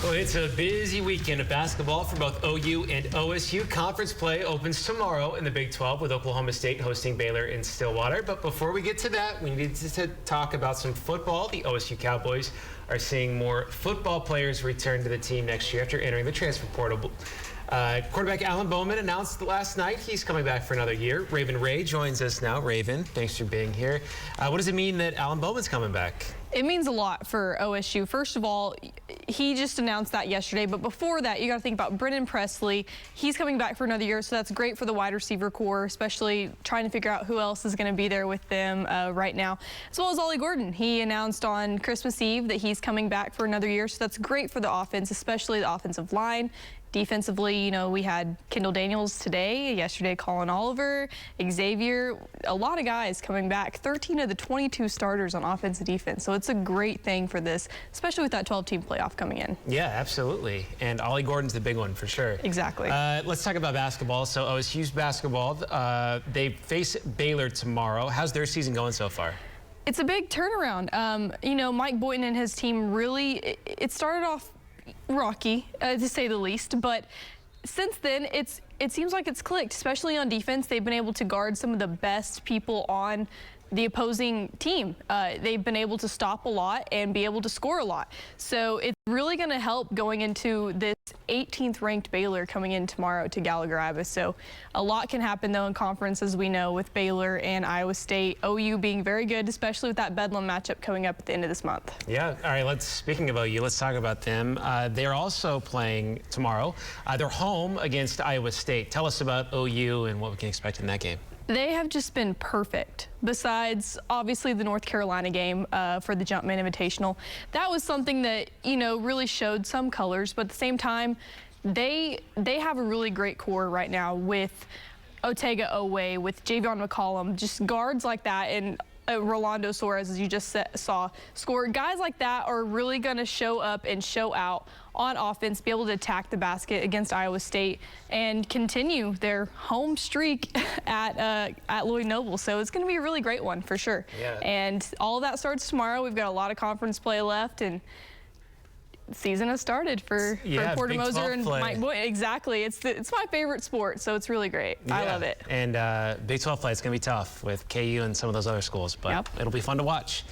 Well, it's a busy weekend of basketball for both OU and OSU. Conference play opens tomorrow in the Big 12 with Oklahoma State hosting Baylor in Stillwater. But before we get to that, we need to talk about some football. The OSU Cowboys are seeing more football players return to the team next year after entering the transfer portal. Quarterback Alan Bowman announced last night he's coming back for another year. Ravin Ray joins us now. Ravin, thanks for being here. What does it mean that Alan Bowman's coming back? It means a lot for OSU. First of all, he just announced that yesterday, but before that, you got to think about Brennan Presley. He's coming back for another year, so that's great for the wide receiver core, especially trying to figure out who else is going to be there with them right now, as well as Ollie Gordon. He announced on Christmas Eve that he's coming back for another year, so that's great for the offense, especially the offensive line. Defensively, you know, we had Kendall Daniels today, yesterday Colin Oliver, Xavier, a lot of guys coming back, 13 of the 22 starters on offense and defense. So it's a great thing for this, especially with that 12-team playoff coming in. Yeah, absolutely. And Ollie Gordon's the big one for sure. Exactly. Let's talk about basketball. So OSU's basketball, they face Baylor tomorrow. How's their season going so far? It's a big turnaround. You know, Mike Boynton and his team really, it started off rocky, to say the least, but since then it seems like it's clicked, especially on defense. They've been able to guard some of the best people on the opposing team. They've been able to stop a lot and be able to score a lot. So it's really going to help going into this 18th ranked Baylor coming in tomorrow to Gallagher. So a lot can happen though in conference, as we know, with Baylor and Iowa State. OU being very good, especially with that Bedlam matchup coming up at the end of this month. Yeah. All right. Speaking of OU, let's talk about them. They're also playing tomorrow. They're home against Iowa State. Tell us about OU and what we can expect in that game. They have just been perfect, besides obviously the North Carolina game for the Jumpman Invitational. That was something that, you know, really showed some colors, but at the same time, they have a really great core right now with Otega Oweh, with Javion McCollum, just guards like that, and Rolando Suarez, as you just saw, score. Guys like that are really going to show up and show out on offense, be able to attack the basket against Iowa State and continue their home streak at Lloyd Noble. So it's going to be a really great one for sure. Yeah. And all of that starts tomorrow. We've got a lot of conference play left, and season has started for Porter Moser and Mike Boyd. Exactly. It's my favorite sport, so it's really great. Yeah. I love it. And Big 12 play, it's going to be tough with KU and some of those other schools, but It'll be fun to watch.